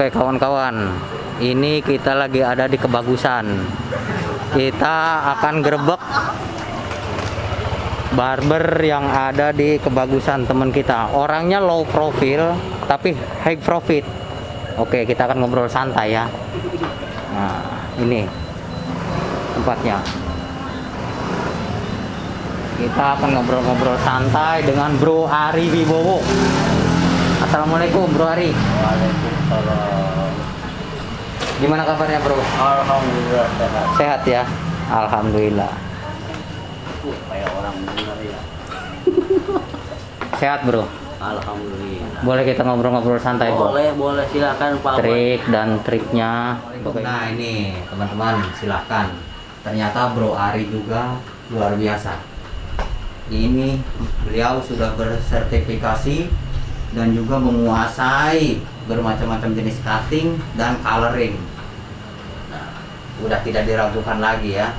Oke kawan-kawan, ini kita lagi ada di Kebagusan. Kita akan gerebek barber yang ada di Kebagusan, teman kita. Orangnya low profile tapi high profit. Oke, kita akan ngobrol santai ya. Nah, ini tempatnya. Kita akan ngobrol-ngobrol santai dengan Bro Ari Wibowo. Assalamualaikum Bro Ari. Waalaikumsalam. Gimana kabarnya Bro? Alhamdulillah sehat. Sehat ya? Alhamdulillah. Kayak orang benar ya. Sehat Bro? Alhamdulillah. Boleh kita ngobrol-ngobrol santai Bro? Boleh silakan Pak. Trik dan triknya. Nah ini teman-teman silahkan. Ternyata Bro Ari juga luar biasa. Ini beliau sudah bersertifikasi dan juga menguasai bermacam-macam jenis cutting dan coloring. Nah, udah tidak diragukan lagi ya.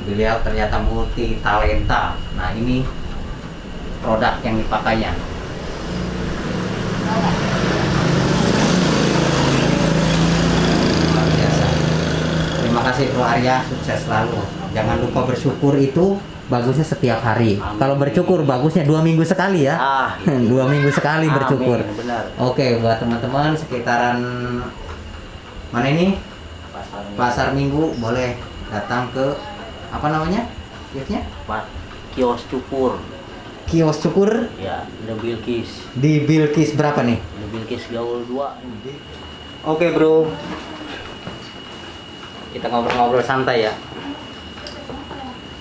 Beliau ternyata multi talenta. Nah, ini produk yang dipakainya. Luar biasa. Terima kasih Bro Arya, sukses selalu. Jangan lupa bersyukur, itu bagusnya setiap hari. Amin. Kalau bersyukur bagusnya 2 minggu sekali ya. 2 minggu sekali bersyukur. Amin, benar. Oke, buat teman-teman sekitaran mana ini? Pasar Minggu boleh datang ke apa namanya? Kiosnya? Pak kios cukur. Kios cukur Ya, The Bilkis. di Bilkis berapa nih? The Bilkis Gaul 2 ini. Oke, Bro. Kita ngobrol-ngobrol santai ya.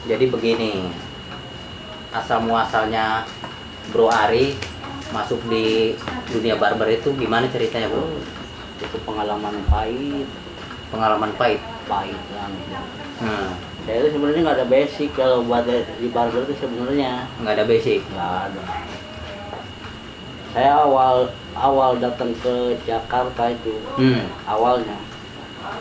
Jadi begini, asal muasalnya Bro Ari masuk di dunia barber itu gimana ceritanya Bro? Itu pengalaman pahit banget. Saya itu sebenarnya nggak ada basic kalau buat di barber itu sebenarnya. Nggak ada basic. Nggak ada. Saya awal datang ke Jakarta itu awalnya.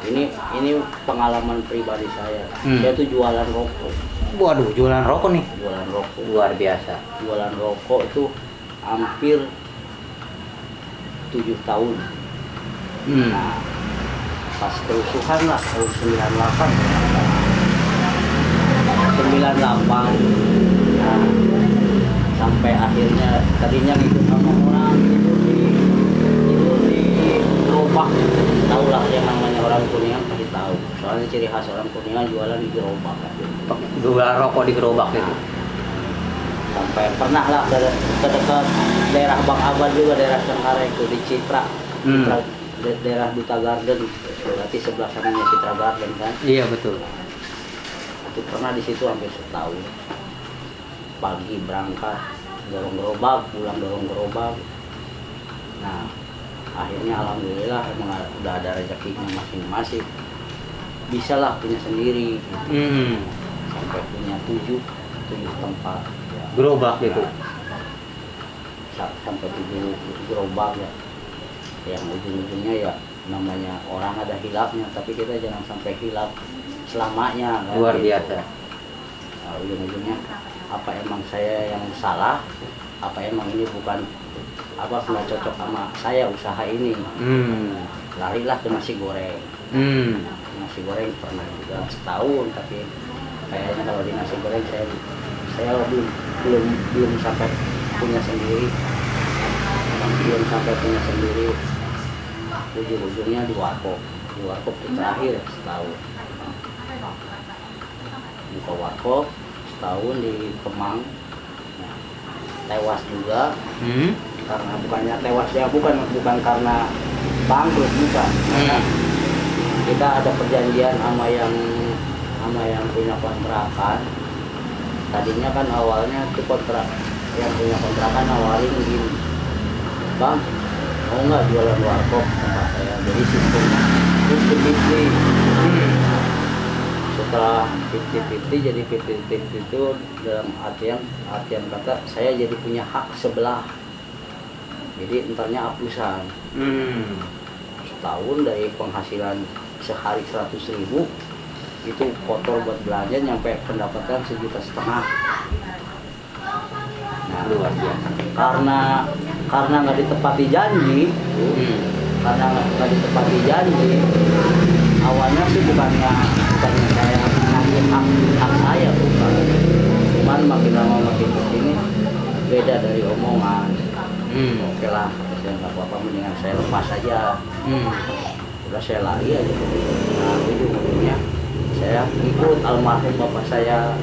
Ini pengalaman pribadi saya. Saya tuh jualan rokok. Waduh, jualan rokok nih. Jualan rokok. Luar biasa. Jualan rokok itu hampir 7 tahun. Nah, pas kerusuhan lah tahun 98. Nah, sampai akhirnya tadinya ngikut sama orang itu di gerobak. Tahu lah yang namanya orang Kuningan pasti tahu. Soalnya ciri khas orang Kuningan jualan di gerobak. Jualan rokok di gerobak itu. Sampai pernah lah ke dekat daerah Bang Abad juga, daerah Cengkareng itu di Citra. Daerah Duta Garden. Berarti sebelah sananya Citra Garden kan. Iya betul. Itu pernah di situ hampir setahun. Pagi berangkat dorong gerobak, pulang dorong gerobak. Nah, akhirnya alhamdulillah emang udah ada rezekinya masing-masing. Bisa lah punya sendiri. Sampai punya 7 tempat. Ya. Gerobak gitu. Sampai 7 gerobak ya. Yang ujung-ujungnya ya namanya orang ada hilafnya, tapi kita jangan sampai hilaf selamanya kan, Luar gitu. biasa. Nah, ujung-ujungnya apa emang saya yang salah, apa emang ini bukan apa nggak cocok sama saya usaha ini. Larilah ke nasi goreng. Nasi goreng pernah juga setahun, tapi kayaknya kalau di nasi goreng saya belum sampai punya sendiri. Belum sampai punya sendiri. Ujung-ujungnya di warkop itu terakhir setahun. Buka warkop setahun di Kemang. Nah, tewas juga. Karena bukannya tewas ya, bukan karena bangkrut, bukan. Kita ada perjanjian sama yang punya kontrakan. Tadinya kan awalnya itu kontrak yang punya kontrakan awalnya begini, Bang, mau nggak jualan warkop tempat saya? Jadi sistemnya 50-50. Setelah 50-50 jadi 50-50 itu dalam artian kata saya jadi punya hak sebelah. Jadi entarnya hapusan. Setahun dari penghasilan sehari 100.000 itu kotor buat belanja nyampe pendapatan 1,5 juta. Nah, Luar biasa. karena nggak ditepati janji, karena nggak ditepati janji. Awalnya sih bukannya saya nagih hak saya, bukan. Cuman makin lama makin kesini beda dari omongan. Oke lah, saya nggak apa-apa, mendingan saya lepas aja. Udah saya lari aja. Nah ujung-ujungnya saya ikut almarhum bapak saya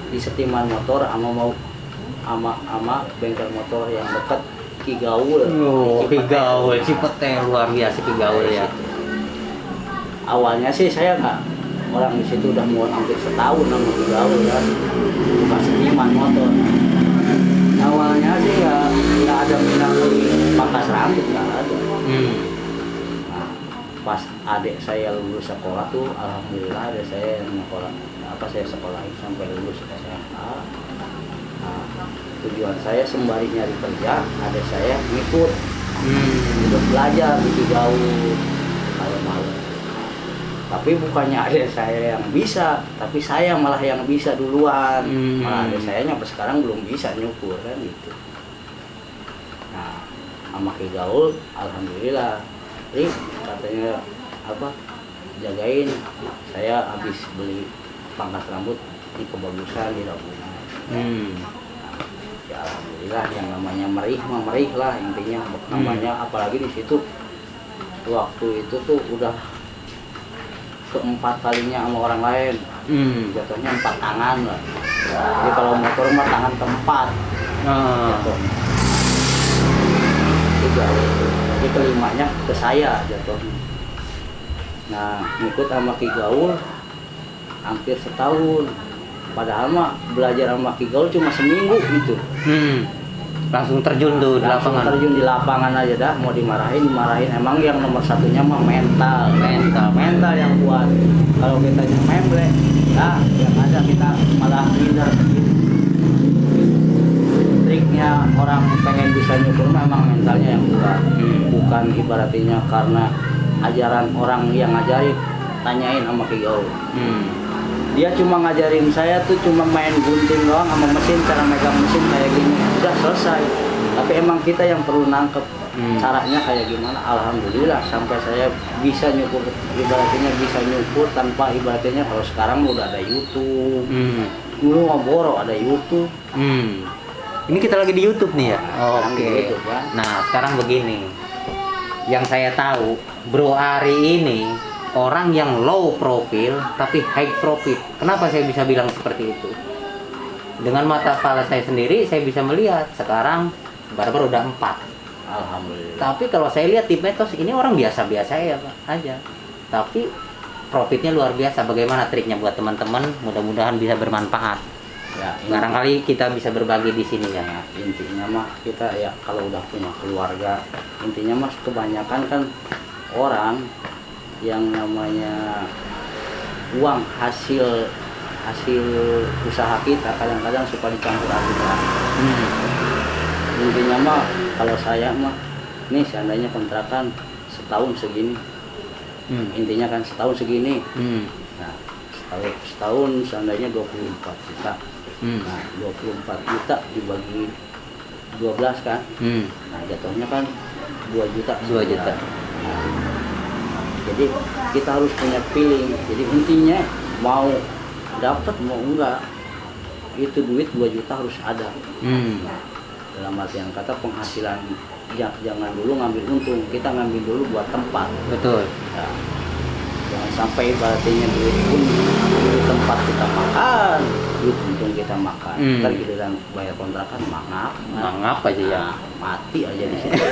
di setiman motor sama bengkel motor yang dekat Ki Gaul. Ki Gaul, Cipete, luar biasa Ki Gaul ya. Awalnya sih saya nggak, orang di situ udah mau hampir setahun sama Ki Gaul ya, bukan setiman motor. Awalnya sih nggak ada minat beli pangkas rambut, nggak ada. Nah, pas adik saya lulus sekolah tuh, alhamdulillah adik saya yang saya sekolahin sampai lulus SMA. Nah, tujuan saya sembari nyari kerja, adik saya ngikut untuk belajar di Ki Gaul malam-malam. Tapi bukannya adik saya yang bisa, tapi saya malah yang bisa duluan. Malah adik saya sampai sekarang belum bisa nyukur kan gitu. Nah, sama Ki Gaul alhamdulillah. Jadi katanya jagain saya habis beli pangkas rambut di Kebagusan di Ragunan. Ya alhamdulillah, yang namanya merih lah intinya namanya. Apalagi di situ waktu itu tuh udah keempat kalinya sama orang lain. Jatuhnya 4 tangan lah. Jadi kalau motor mah tangan keempat. Jatuhnya. Jadi kelimanya ke saya jatuhnya. Nah ngikut sama Ki Gaul hampir setahun. Padahal mah belajar sama Ki Gaul cuma seminggu gitu. Langsung terjun tuh di lapangan. Terjun di lapangan aja dah, mau dimarahin. Emang yang nomor satunya mah mental yang kuat. Kalau kita memble, yang ada kita malah minder. Triknya orang pengen bisa nyukur memang mentalnya yang kuat. Bukan ibaratnya karena ajaran orang yang ngajarin. Tanyain sama Ki Gaul. Dia cuma ngajarin saya tuh cuma main gunting doang sama mesin, cara megang mesin kayak gini, udah selesai. Tapi emang kita yang perlu nangkep caranya kayak gimana. Alhamdulillah sampai saya bisa nyukur, ibaratnya bisa nyukur tanpa ibaratnya kalau sekarang udah ada YouTube. Dulu ngoboro ada YouTube. Ini kita lagi di YouTube nih ya. Oke. YouTube, kan? Nah sekarang begini, yang saya tahu Bro Ari ini orang yang low profil tapi high profit. Kenapa saya bisa bilang seperti itu? Dengan mata kepala saya sendiri saya bisa melihat sekarang barber udah 4. Alhamdulillah. Tapi kalau saya lihat di Metos ini orang biasa-biasa ya aja. Tapi profitnya luar biasa. Bagaimana triknya buat teman-teman? Mudah-mudahan bisa bermanfaat. Ya, barangkali kita bisa berbagi di sini ya. Intinya mah kita ya kalau udah punya keluarga, intinya mah kebanyakan kan orang yang namanya uang hasil usaha kita kadang-kadang suka dicampur adukkan. Intinya mah kalau saya mah nih seandainya kontrakan setahun segini, intinya kan setahun segini. Nah setahun seandainya 24 juta. Nah 24 juta dibagi 12 kan. Nah jatuhnya kan 2 juta. Nah, jadi kita harus punya feeling. Jadi intinya mau dapat mau enggak itu duit 2 juta harus ada. Nah, dalam artian kata penghasilan jangan dulu ngambil untung, kita ngambil dulu buat tempat. Betul. Nah, jangan sampai ibaratnya duit pun di tempat kita makan, duit untung kita makan. Ntar giliran bayar kontrakan mangap aja ya. Mati aja di situ.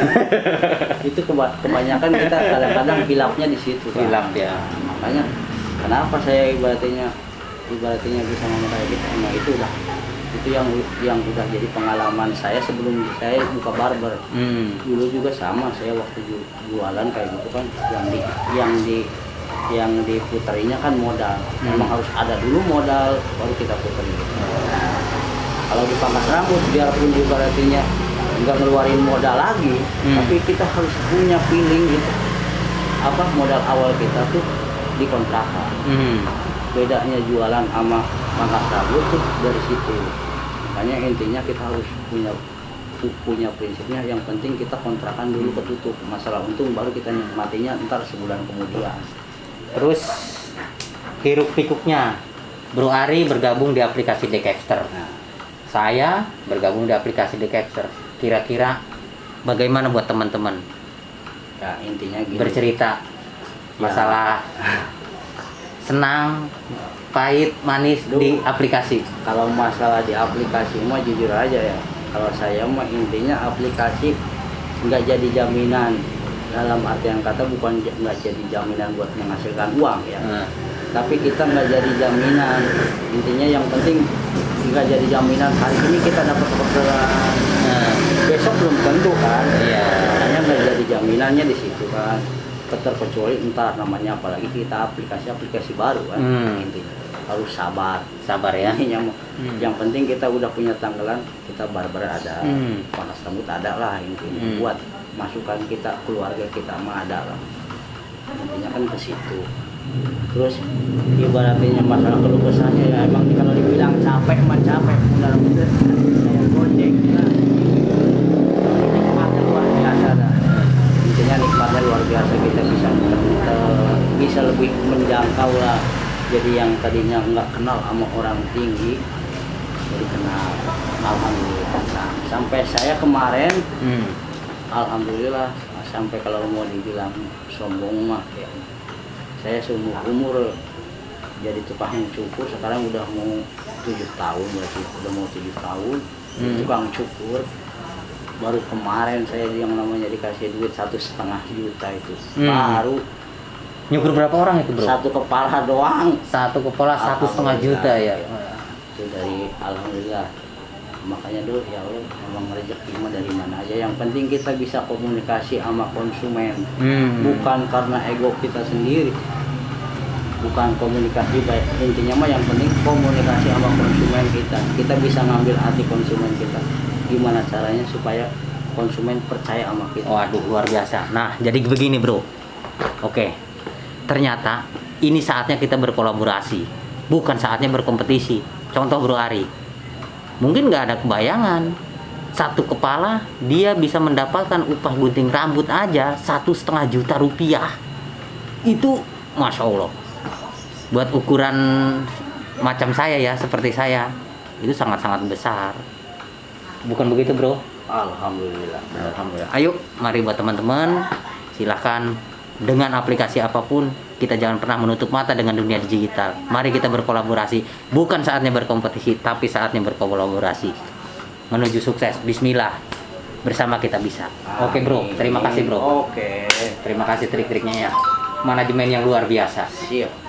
Itu kebanyakan kita kadang-kadang hilapnya di situ. Hilap ya. Nah, makanya kenapa saya ibaratnya bisa ngomong kayak gitu, emang itu yang udah jadi pengalaman saya sebelum saya buka barber. Dulu juga sama, saya waktu jualan kayak gitu kan, yang diputerinya kan modal. Memang harus ada dulu modal baru kita puterin. Kalau di pangkas rambut biarpun ibaratnya nggak ngeluarin modal lagi, tapi kita harus punya feeling gitu. Modal awal kita tuh di kontrakan. Bedanya jualan sama pangkas rambut tuh dari situ. Makanya intinya kita harus punya prinsipnya yang penting kita kontrakan dulu ketutup, masalah untung baru kita nikmatinya ntar sebulan kemudian. Terus hiruk pikuknya, Bro Ari bergabung di aplikasi Dexter. Nah, Saya bergabung di aplikasi Dexter. Kira-kira bagaimana buat teman-teman ya intinya gini, bercerita Ya. masalah senang, pahit, manis di aplikasi? kalau masalah di aplikasi mah jujur aja ya, kalau saya mah intinya aplikasi nggak jadi jaminan, dalam artian kata bukan nggak jadi jaminan buat menghasilkan uang ya, tapi kita nggak jadi jaminan, intinya yang penting nggak jadi jaminan hari ini kita dapat pekerjaan, besok belum tentu kan. Iya. Makanya nggak jadi jaminannya di situ kan, terkecuali entar namanya apalagi kita aplikasi baru kan. Intinya harus sabar Ya. yang penting kita udah punya tanggalan, kita barber ada, panas rambut ada lah intinya, buat masukan kita, keluarga kita mah ada lah, intinya kan ke situ. Terus ibaratnya masalah keluh kesahnya ya emang kalau dibilang capek mah capek, benar-benar saya gojek nah, nikmatnya luar biasa dah. Intinya nikmatnya luar biasa, kita bisa lebih menjangkau lah, jadi yang tadinya nggak kenal sama orang tinggi jadi kenal, alhamdulillah. Nah, sampai saya kemarin alhamdulillah, sampai kalau mau dibilang sombong mah ya, saya seumur umur jadi tukang cukur, sekarang udah mau 7 tahun, berarti udah mau 7 tahun tukang cukur. Baru kemarin saya yang namanya dikasih duit 1,5 juta itu, baru Nyukur berapa orang itu, Bro? satu kepala doang. Satu kepala 1,5 juta ya. Itu dari alhamdulillah. Makanya dulu ya Allah, memang rezeki mah dari mana aja, yang penting kita bisa komunikasi sama konsumen, bukan karena ego kita sendiri, bukan komunikasi baik, intinya mah yang penting komunikasi sama konsumen kita bisa ngambil hati konsumen kita, gimana caranya supaya konsumen percaya sama kita. Waduh, luar biasa. Nah, jadi begini, Bro. Oke, ternyata ini saatnya kita berkolaborasi, bukan saatnya berkompetisi. Contoh Bro Ari, mungkin nggak ada kebayangan, satu kepala dia bisa mendapatkan upah gunting rambut aja 1,5 juta rupiah. Itu Masya Allah, buat ukuran macam saya ya, seperti saya, itu sangat-sangat besar. Bukan begitu, Bro? Alhamdulillah. Alhamdulillah. Ayo, mari buat teman-teman, silahkan dengan aplikasi apapun, kita jangan pernah menutup mata dengan dunia digital. Mari kita berkolaborasi. Bukan saatnya berkompetisi, tapi saatnya berkolaborasi menuju sukses. Bismillah, bersama kita bisa. Oke, Bro, terima kasih, Bro. Oke. Terima kasih trik-triknya ya. Manajemen yang luar biasa. Siap.